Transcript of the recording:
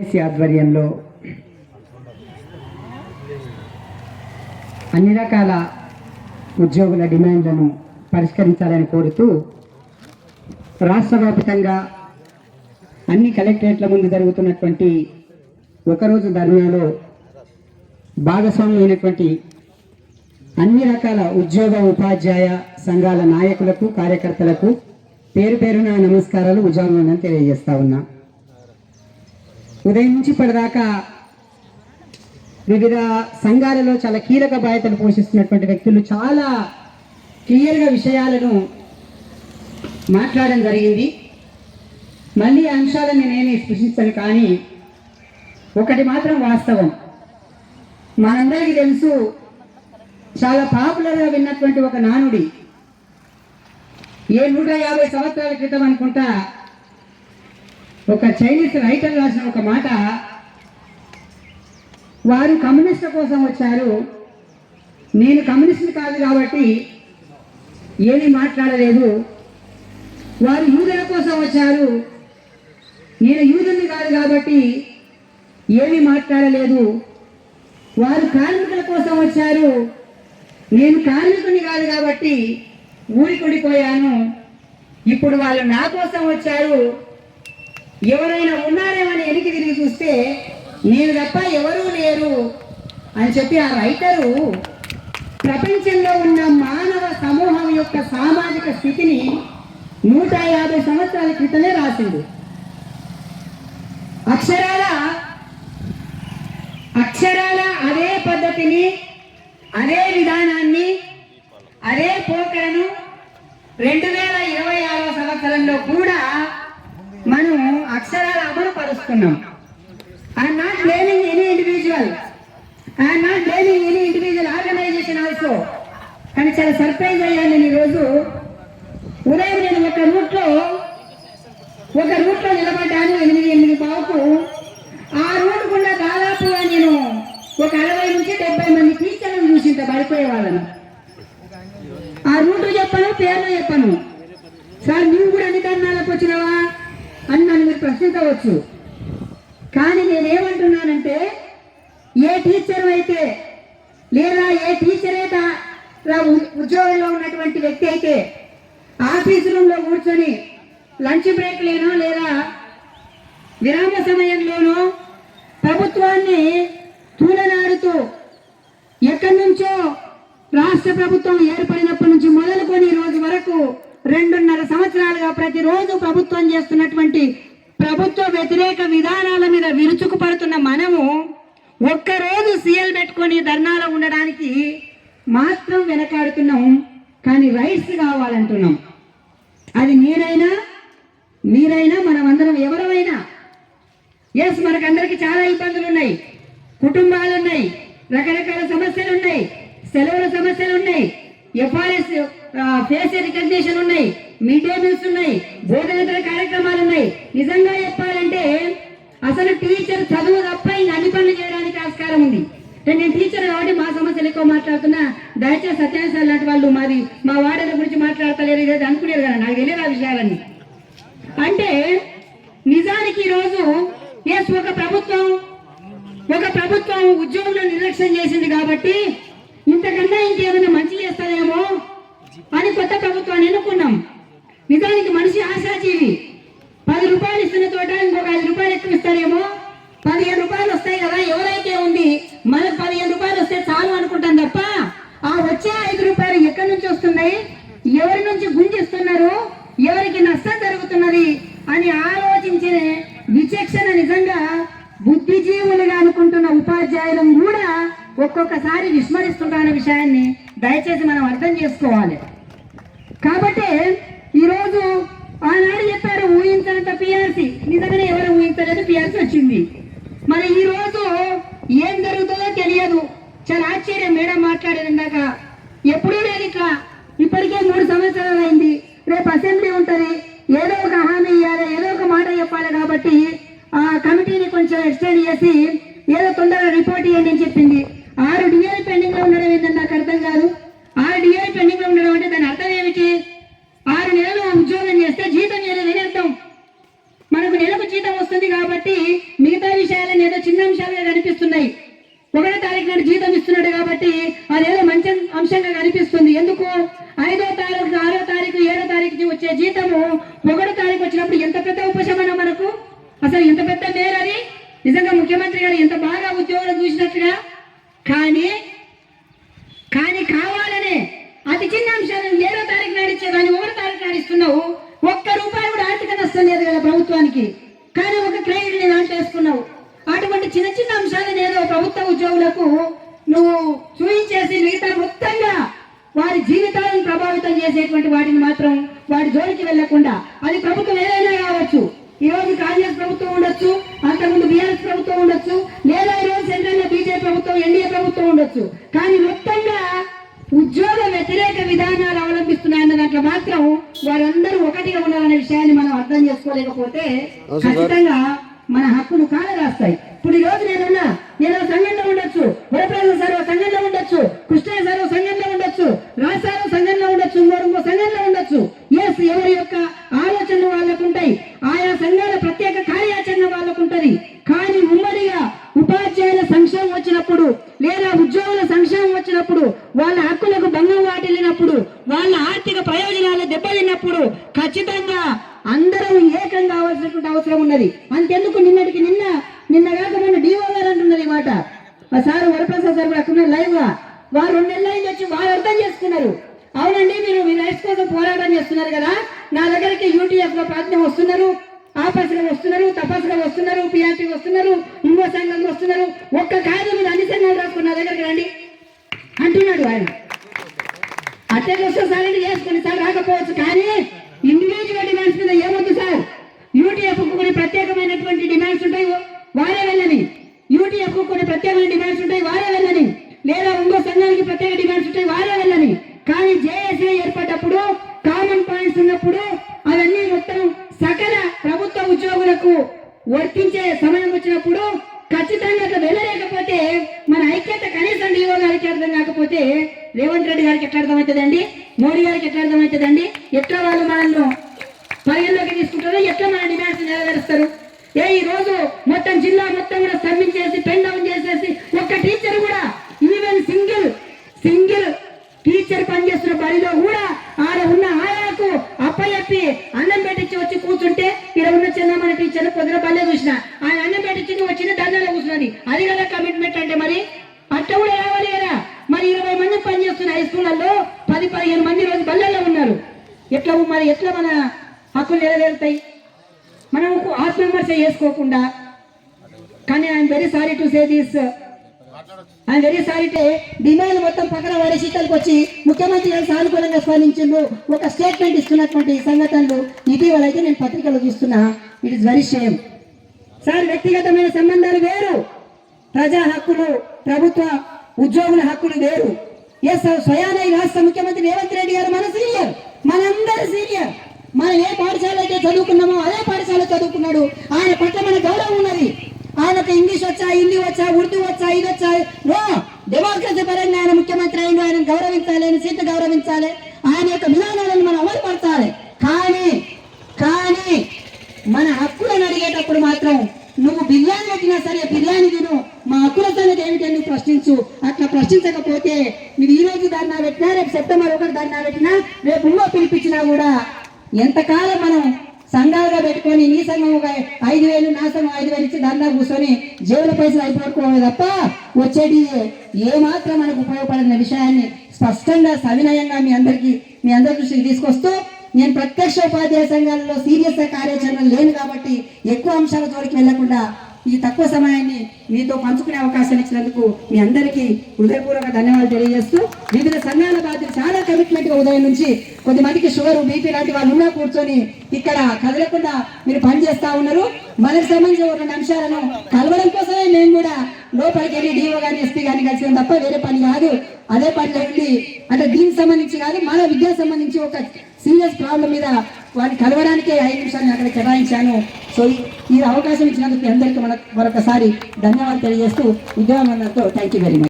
AC ఆధ్వర్యంలో అన్ని రకాల ఉద్యోగుల డిమాండ్లను పరిష్కరించాలని కోరుతూ రాష్ట్ర వ్యాప్తంగా అన్ని కలెక్టరేట్ల ముందు జరుగుతున్నటువంటి ఒకరోజు ధర్నాలో భాగస్వామ్యమైనటువంటి అన్ని రకాల ఉద్యోగ ఉపాధ్యాయ సంఘాల నాయకులకు కార్యకర్తలకు పేరు పేరున నమస్కారాలు ఉద్యోగం తెలియజేస్తా ఉన్నా. ఉదయం నుంచి ఇప్పటిదాకా వివిధ సంఘాలలో చాలా కీలక బాధ్యతలు పోషిస్తున్నటువంటి వ్యక్తులు చాలా క్లియర్గా విషయాలను మాట్లాడడం జరిగింది. మళ్ళీ అంశాలను నేనేమి స్పృశించను, కానీ ఒకటి మాత్రం వాస్తవం. మనందరికీ తెలుసు, చాలా పాపులర్గా విన్నటువంటి ఒక నానుడి, ఏ 150 సంవత్సరాల క్రితం అనుకుంటా ఒక చైనీస్ రైటర్ రాసిన ఒక మాట, వారు కమ్యూనిస్టుల కోసం వచ్చారు, నేను కమ్యూనిస్టులు కాదు కాబట్టి ఏమీ మాట్లాడలేదు. వారు యూదుల కోసం వచ్చారు, నేను యూదుని కాదు కాబట్టి ఏమీ మాట్లాడలేదు. వారు కార్మికుల కోసం వచ్చారు, నేను కార్మికుని కాదు కాబట్టి ఊరికొడిపోయాను. ఇప్పుడు వాళ్ళు నా కోసం వచ్చారు, ఎవరైనా ఉన్నారేమని వెనక్కి తిరిగి చూస్తే నేను తప్ప ఎవరూ లేరు అని చెప్పి ఆ రైటరు ప్రపంచంలో ఉన్న మానవ సమూహం యొక్క సామాజిక స్థితిని 150 సంవత్సరాల క్రితమే రాసింది. అక్షరాల అదే పద్ధతిని, అదే విధానాన్ని, అదే పోకడను 2026వ సంవత్సరంలో కూడా మనం అక్షరాల అమలు పరుస్తున్నాం. I'm not blaming any individual, I'm not blaming any individual organisation also. కానీ చాలా సర్ప్రైజ్ అయ్యాను నేను ఈరోజు. ఉదయం నేను ఒక రూట్లో నిలబడ్డాను 8:05కు. ఆ రూట్ గుండా దాదాపుగా నేను ఒక 60 నుంచి 70 మంది టీచర్లను చూసింట పడిపోయే వాళ్ళను. ఆ రూటు చెప్పను, పేర్లు చెప్పను. సార్ నువ్వు కూడా అన్ని ధర్నాలకు వచ్చినావా అని నన్ను మీరు ప్రశ్నించవచ్చు. కానీ నేనేమంటున్నానంటే, ఏ టీచర్ అయితే లేదా ఏ టీచర్ ఉద్యోగంలో ఉన్నటువంటి వ్యక్తి అయితే ఆఫీసు రూమ్లో కూర్చొని లంచ్ బ్రేక్ లేనో లేదా విరామ సమయంలోనో ప్రభుత్వాన్ని తూలనాడుతూ ఎక్కడి నుంచో రాష్ట్ర ప్రభుత్వం ఏర్పడినప్పటి నుంచి మొదలుకొని ఈ రోజు వరకు 2.5 సంవత్సరాలుగా ప్రతిరోజు ప్రభుత్వం చేస్తున్నటువంటి ప్రభుత్వ వ్యతిరేక విధానాల మీద విరుచుకుపడుతున్న మనము ఒక్కరోజు సీఎల్ పెట్టుకొని ధర్నాలో ఉండడానికి మాత్రం వెనకాడుతున్నాం. కానీ రైట్స్ కావాలంటున్నాం. అది మీరైనా మనమందరం ఎవరైనా. ఎస్, మనకందరికి చాలా ఇబ్బందులు ఉన్నాయి, కుటుంబాలు ఉన్నాయి, రకరకాల సమస్యలు ఉన్నాయి, సెలవుల సమస్యలు ఉన్నాయి, ఎఫ్ఆర్ఎస్ ఫేస్ రికగ్నిషన్ ఉన్నాయి, మిడ్ డే మీల్స్ ఉన్నాయి, బోధనేతర కార్యక్రమాలు ఉన్నాయి. నిజంగా చెప్పాలంటే అసలు టీచర్ చదువు తప్ప ఇంకా అన్ని పనులు చేయడానికి ఆస్కారం ఉంది. నేను టీచర్ కాబట్టి మా సమస్యలు ఎక్కువ మాట్లాడుతున్నా. దయచేసి సత్యాన్ని లాంటి వాళ్ళు మా వార్డుల గురించి మాట్లాడతలేరు, ఇదే అనుకునేది కదా, నాకు తెలియదు ఆ విషయాలన్నీ. అంటే నిజానికి ఈరోజు ఒక ప్రభుత్వం ఉద్యోగులను నిర్లక్ష్యం చేసింది కాబట్టి ఇంతకన్నా ఇంకేమైనా మంచి చేస్తారేమో అని కొత్త ప్రభుత్వాన్ని ఎన్నుకున్నాం. నిజానికి మనిషి ఆశాజీవి. 10 రూపాయలు ఇస్తున్న చోట ఇంకొక 5 రూపాయలు ఎక్కువ ఇస్తారేమో, 15 రూపాయలు వస్తాయి కదా, ఎవరైతే ఉంది మనకు 15 రూపాయలు వస్తే చాలు అనుకుంటాం తప్ప ఆ వచ్చే 5 రూపాయలు ఎక్కడి నుంచి వస్తున్నాయి, ఎవరి నుంచి గుంజిస్తున్నారు, ఎవరికి నష్టం జరుగుతున్నది అని ఆలోచించే విచక్షణ నిజంగా బుద్ధిజీవులుగా అనుకుంటున్న ఉపాధ్యాయులను కూడా ఒక్కొక్కసారి విస్మరిస్తుంటారన్న విషయాన్ని దయచేసి మనం అర్థం చేసుకోవాలి. కాబట్టి ఈరోజు ఆనాడు చెప్పారు ఊహించినంత పిఆర్సీ, నిజంగానే ఎవరు ఊహించలేదు, పిఆర్సీ వచ్చింది. మరి ఈ రోజు ఏం జరుగుతుందో తెలియదు. చాలా ఆశ్చర్యం. మేడం మాట్లాడేది ఇందాక, ఎప్పుడూ లేదు ఇట్లా. ఇప్పటికే 3 సంవత్సరాలు అయింది. రేపు అసెంబ్లీ ఉంటుంది, ఏదో ఒక హామీ ఇవ్వాలి, ఏదో ఒక మాట చెప్పాలి. కాబట్టి ఆ కమిటీని కొంచెం ఎక్స్టెండ్ చేసి ఏదో తొందరగా రిపోర్ట్ ఇవ్వండి అని చెప్పింది. 6 డిఏ పెండింగ్ లో ఉండడం ఏంటంటే నాకు అర్థం కాదు. 6 డిఏ పెండింగ్ లో ఉండడం అంటే దాని అర్థం ఏమిటి? 6 నెలలు ఉద్యోగం చేస్తే జీతం చేయలేదని అర్థం. మనకు నెలకు జీతం వస్తుంది కాబట్టి మిగతా విషయం అంశాలను ఏదో చిన్న అంశాలుగా కనిపిస్తున్నాయి. 1వ తారీఖు నాడు జీతం ఇస్తున్నాడు కాబట్టి అదేదో మంచి అంశంగా కనిపిస్తుంది. ఎందుకు 5వ తారీఖు 6వ తారీఖు 7వ తారీఖు వచ్చే జీతము 1వ తారీఖు వచ్చినప్పుడు ఎంత పెద్ద ఉపశమనం మనకు, అసలు ఎంత పెద్ద మేరని నిజంగా ముఖ్యమంత్రి గారు ఎంత బాగా ఉద్యోగులు చూసినట్టుగా. కానీ కావాలనే అతి చిన్న అంశాలను 7వ తారీఖు నాడు ఇచ్చేదాన్ని 1వ తారీఖు నాడు ఇస్తున్నావు. ₹1 కూడా ఆర్థిక నష్టం లేదు కదా ప్రభుత్వానికి, కానీ ఒక క్రెడిట్ ని దాంట్లో వేసుకున్నావు. అటువంటి చిన్న చిన్న అంశాలను ఏదో ప్రభుత్వ ఉద్యోగులకు నువ్వు చూయించేసి మిగతా మొత్తంగా వారి జీవితాలను ప్రభావితం చేసేటువంటి వాటిని మాత్రం వాడి జోలికి వెళ్లకుండా, అది ప్రభుత్వం ఏదైనా కావచ్చు, ఈ రోజు కాంగ్రెస్ ప్రభుత్వం ఉండొచ్చు, అంతకుముందు బీఆర్ఎస్ ప్రభుత్వం ఉండొచ్చు, లేదా ఈ రోజు సెంట్రల్ లో బీజేపీ ప్రభుత్వం ఎన్డీఏ ప్రభుత్వం ఉండొచ్చు, కానీ మొత్తంగా ఉద్యోగ వ్యతిరేక విధానాలు అవలంబిస్తున్నాయన్న దాంట్లో మాత్రం వారందరూ ఒకటిగా ఉండాలనే విషయాన్ని మనం అర్థం చేసుకోలేకపోతే ఖచ్చితంగా మన హక్కులు కాలరాస్తాయి. ఇప్పుడు ఈ రోజు నేను సంఘంలో ఉండొచ్చు, వరప్రసాద్ సార్ సంఘంలో ఉండొచ్చు, కృష్ణయ్య సార్ సంఘంలో ఉండొచ్చు, రాజ్ సార్ సంఘంలో ఉండొచ్చు, ఇంకో సంఘంలో ఉండొచ్చు. ఎస్, ఎవరి యొక్క ఆలోచనలు వాళ్ళకు ఉంటాయి, ఆయా సంఘాల ప్రత్యేక కార్యాచరణ వాళ్ళకు ఉంటది. కానీ ఉమ్మడిగా ఉపాధ్యాయుల సంక్షేమం వచ్చినప్పుడు లేదా ఉద్యోగుల సంక్షేమం వచ్చినప్పుడు, వాళ్ళ హక్కులకు భంగం వాటిల్లినప్పుడు, వాళ్ళ ఆర్థిక ప్రయోజనాలు దెబ్బతిన్నప్పుడు ఖచ్చితంగా అందరం ఏకం కావాల్సినటువంటి అవసరం ఉన్నది. అంతెందుకు నిన్న కాక మొన్న డిఓ గారు అంటున్నారు ఈ మాట. ఆ సార్ వరప్రసాద్ సార్ కూడా అక్కడ లైవ్ గా వారు 2 నెలల నుంచి వచ్చి బాగా అర్థం చేసుకున్నారు. అవునండి, మీరు మీ రైట్స్ కోసం పోరాటం చేస్తున్నారు కదా, నా దగ్గరికి యూటీఎఫ్ లో ప్రాతినిధ్యం వస్తున్నారు, ఆపస్గా వస్తున్నారు, తపస్గా వస్తున్నారు, పిఆర్టీ వస్తున్నారు, ఇంకో సంఘంగా వస్తున్నారు, ఒక్క కాదు మీరు అన్ని సంఘాలు రాసుకుని నా దగ్గరికి రండి అంటున్నాడు ఆయన. అత్యధిక వస్తే సార్ అంటే చేసుకుని సార్ రాకపోవచ్చు, కానీ ఇండివిజువల్ డిమాండ్స్ మీద ఏమొద్దు సార్. యూటీఎఫ్ కొన్ని ప్రత్యేకమైనటువంటి డిమాండ్స్ ఉంటాయి, వారే వెళ్ళని. యూటీఎఫ్ కొన్ని ప్రత్యేకమైన డిమాండ్స్ ఉంటాయి, వారే వెళ్ళని. లేదా ఇంకో సంఘానికి ప్రత్యేక డిమాండ్స్ ఉంటాయి, వారే వెళ్ళని. కానీ జేఏసీ ఏర్పడ్డప్పుడు కామన్ పాయింట్స్ ఉన్నప్పుడు అవన్నీ మొత్తం సకల ప్రభుత్వ ఉద్యోగులకు వర్తించే సమయం వచ్చినప్పుడు ఖచ్చితంగా అట్లా వెళ్ళలేకపోతే మన ఐక్యత కనీసం డిఓ గారికి అర్థం కాకపోతే రేవంత్ రెడ్డి గారికి ఎట్లా అర్థమవుతుందండి, మోడీ గారికి ఎట్లా అర్థమవుతుందండి, ఎట్లా వాళ్ళు మనల్ని పరిగణలోకి తీసుకుంటారో, ఎట్లా మన డిమాండ్స్ నెరవేరుస్తారు? ఈ రోజు మొత్తం జిల్లా మొత్తం కూడా స్తంభించేసి పెన్ డౌన్ చేసేసి ఒక్క టీచర్ కూడా, ఈవెన్ సింగిల్ టీచర్ పనిచేస్తున్న బడిలో కూడా ఆడ ఉన్న ఆయాకు అప్పచెప్పి అన్నం పెట్టించి వచ్చి కూర్చుంటే, ఇక్కడ ఉన్న చిన్నమ్మని టీచర్ పొద్దున బల్లే చూసిన ఆయన అన్నం పెట్టించి వచ్చిన దండలో కూర్చున్నది. అది కదా కమిట్మెంట్ అంటే. మరి అట్లా కూడా రావాలి కదా. మరి 20 మంది పనిచేస్తున్న హై స్కూళ్ళల్లో 10-15 మంది రోజు బల్లల్లో ఉన్నారు. ఎట్లా మన హక్కులు నెరవేరుతాయి? మనం ఆత్మవిమర్శ చేసుకోకుండా. కానీ I'm very sorry to say this, I'm very sorry టే డిమాండ్ మొత్తం పక్కన వారి శీతలకు వచ్చి ముఖ్యమంత్రి గారు సానుకూలంగా స్పందించిండు, ఒక స్టేట్మెంట్ ఇస్తున్నటువంటి సంఘటనలు ఇటీవల అయితే నేను పత్రికలో చూస్తున్నా. It is very shame sir. వ్యక్తిగతమైన సంబంధాలు వేరు, ప్రజా హక్కులు ప్రభుత్వ ఉద్యోగుల హక్కులు వేరు. ఎస్, స్వయాన ఈ రాష్ట్ర ముఖ్యమంత్రి రేవంత్ రెడ్డి గారు మన సీనియర్, మనందరి సీనియర్. మనం ఏ పాఠశాల అయితే చదువుకున్నామో అదే పాఠశాల చదువుకున్నాడు. ఆయన పట్ల మన గౌరవం ఉన్నది. ఆయనకు ఇంగ్లీష్ వచ్చా, హిందీ వచ్చా, ఉర్దూ వచ్చా, ఇది వచ్చా, నో, డెమోక్రసీ పరంగా ఆయన ముఖ్యమంత్రి అయిండు, ఆయన గౌరవించాలి, ఆయన సీట్లు గౌరవించాలి, ఆయన యొక్క విధానాలను మనం అమలుపరచాలి. కానీ మన హక్కులను అడిగేటప్పుడు మాత్రం నువ్వు బిర్యానీ పెట్టినా సరే బిర్యానీ తిను, మా హక్కుల సంగతి ఏమిటని నువ్వు ప్రశ్నించు. అట్లా ప్రశ్నించకపోతే నువ్వు ఈ రోజు ధర్నా పెట్టినా, రేపు సెప్టెంబర్ 1 ధర్నా పెట్టినా, రేపు ఇంకో పిలిపించినా కూడా ఎంతకాలం మనం సంఘాలుగా పెట్టుకొని నీ సంఘం 5,000 నా సంఘం 5,000 ఇచ్చి ధర్నా కూర్చొని జేబుల పైసలు అయిపోవాలి తప్ప వచ్చేది ఏమాత్రం మనకు ఉపయోగపడిన విషయాన్ని స్పష్టంగా సవినయంగా మీ అందరి దృష్టికి తీసుకొస్తూ, నేను ప్రత్యక్ష ఉపాధ్యాయ సంఘాలలో సీరియస్ గా కార్యాచరణ లేను కాబట్టి ఎక్కువ అంశాల జోలికి వెళ్లకుండా ఈ తక్కువ సమయాన్ని మీతో పంచుకునే అవకాశం ఇచ్చినందుకు మీ అందరికీ హృదయపూర్వక ధన్యవాదాలు తెలియజేస్తూ, వివిధ సంఘాల బాధ్యత చాలా కమిట్మెంట్ గా ఉదయం నుంచి కొద్దిమందికి షుగర్, బీపీ లాంటి వాళ్ళు ఉన్నా కూర్చొని ఇక్కడ కదలకుండా మీరు పనిచేస్తా ఉన్నారు. మనకు సంబంధించిన 2 అంశాలను కలవడం కోసమే మేము కూడా లోపలికి వెళ్ళి డిఓ గారిని, ఎస్పీ గారిని కలిసి తప్ప వేరే పని కాదు. అదే పనిలో వెళ్ళి అంటే దీనికి సంబంధించి కాదు, మన విద్యకు సంబంధించి ఒక సీరియస్ ప్రాబ్లం మీద వాటిని కలవడానికే 5 నిమిషాలు అక్కడ కేటాయించాను. సో ఈ అవకాశం ఇచ్చినందుకు అందరికీ మరొకసారి ధన్యవాదాలు తెలియజేస్తూ ఉద్యోగం థ్యాంక్ యూ వెరీ మచ్.